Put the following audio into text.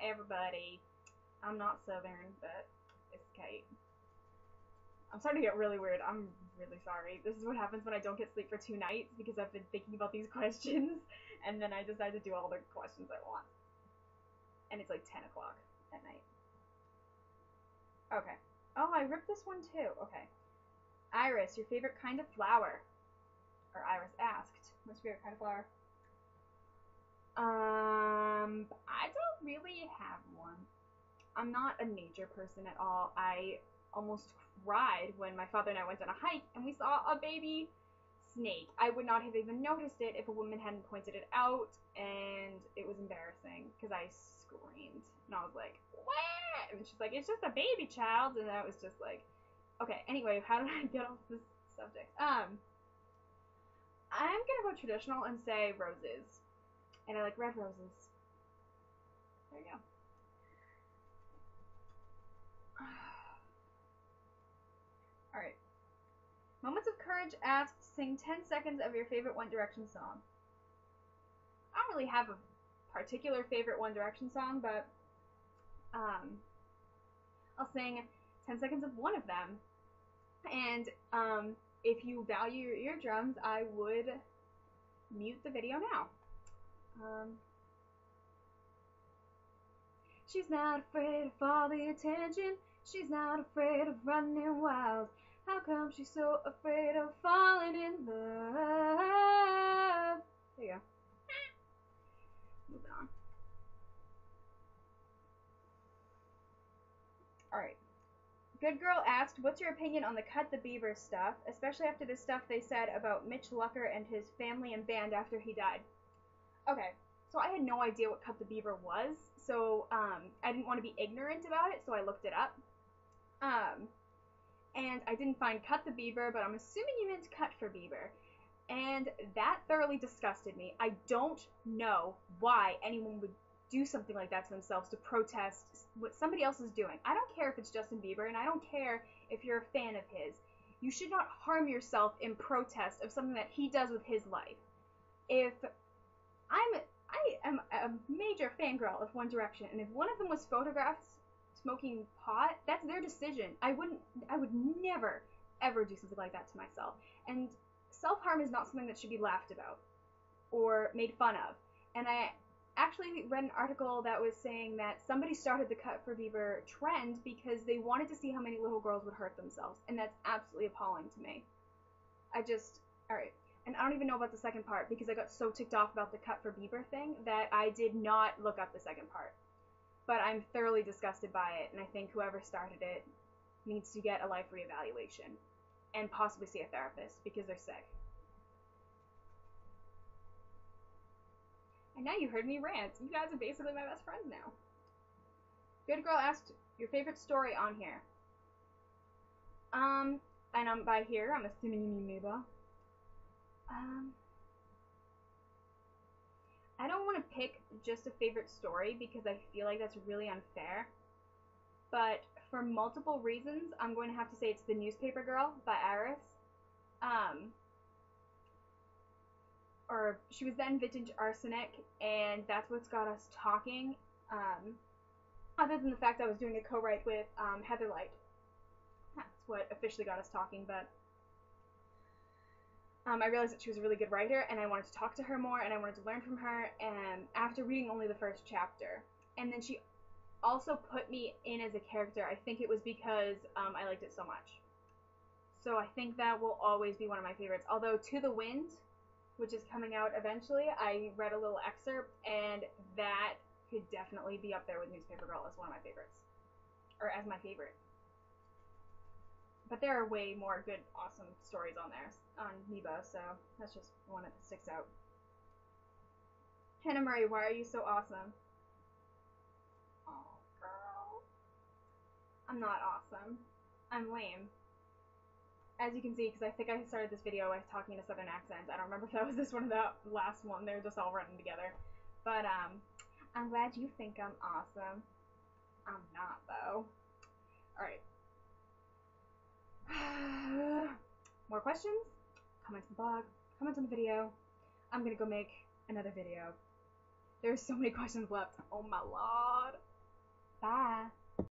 everybody. I'm not Southern, but it's Kate. I'm starting to get really weird. I'm really sorry. This is what happens when I don't get sleep for 2 nights because I've been thinking about these questions and then I decide to do all the questions I want. And it's like 10 o'clock at night. Okay. Oh, I ripped this one too. Okay. Iris, your favorite kind of flower? Or Iris asked, what's your favorite kind of flower? I don't really have one. I'm not a nature person at all. I almost cried when my father and I went on a hike and we saw a baby snake. I would not have even noticed it if a woman hadn't pointed it out, and it was embarrassing because I screamed and I was like, "What?" And she's like, "It's just a baby child," and I was just like, "Okay." Anyway, how did I get off this subject? I'm gonna go traditional and say roses, and I like red roses. There you go. Alright. Moments of Courage asks, sing 10 seconds of your favorite One Direction song. I don't really have a particular favorite One Direction song, but I'll sing 10 seconds of one of them. And if you value your eardrums, I would mute the video now. She's not afraid of all the attention. She's not afraid of running wild. How come she's so afraid of falling in love? There you go. Moving on. Alright. Good Girl asked, what's your opinion on the Cut the Bieber stuff, especially after the stuff they said about Mitch Lucker and his family and band after he died? Okay, so I had no idea what Cut the Bieber was, so I didn't want to be ignorant about it, so I looked it up. And I didn't find Cut the Bieber, but I'm assuming you meant Cut for Bieber. And that thoroughly disgusted me. I don't know why anyone would do something like that to themselves to protest what somebody else is doing. I don't care if it's Justin Bieber, and I don't care if you're a fan of his. You should not harm yourself in protest of something that he does with his life. If I am a major fangirl of One Direction, and if one of them was photographed smoking pot, that's their decision. I would never, ever do something like that to myself. And self-harm is not something that should be laughed about or made fun of. And I actually read an article that was saying that somebody started the Cut for Bieber trend because they wanted to see how many little girls would hurt themselves, and that's absolutely appalling to me. Alright. And I don't even know about the second part because I got so ticked off about the Cut for Bieber thing that I did not look up the second part. But I'm thoroughly disgusted by it, and I think whoever started it needs to get a life reevaluation and possibly see a therapist because they're sick. And now you heard me rant. You guys are basically my best friends now. Good Girl asked your favorite story on here. And by here, I'm assuming you mean Mibba. I don't want to pick just a favorite story because I feel like that's really unfair. But for multiple reasons, I'm going to have to say it's The Newspaper Girl by Iris. Or she was then Vintage Arsenic, and that's what's got us talking. Other than the fact I was doing a co-write with Heather Light. That's what officially got us talking, but I realized that she was a really good writer, and I wanted to talk to her more, and I wanted to learn from her, and after reading only the first chapter. And then she also put me in as a character. I think it was because I liked it so much. So I think that will always be one of my favorites. Although To the Wind, which is coming out eventually, I read a little excerpt, and that could definitely be up there with Newspaper Girl as one of my favorites. Or as my favorite. But there are way more good, awesome stories on there, on Mibba, so that's just one that sticks out. Hannah Murray, why are you so awesome? Oh, girl. I'm not awesome. I'm lame. As you can see, because I think I started this video by talking in a southern accent. I don't remember if that was this one or that last one. They're just all running together. But, I'm glad you think I'm awesome. I'm not, though. Alright. More questions? Comment on the blog. Comment on the video. I'm gonna go make another video. There's so many questions left. Oh my lord.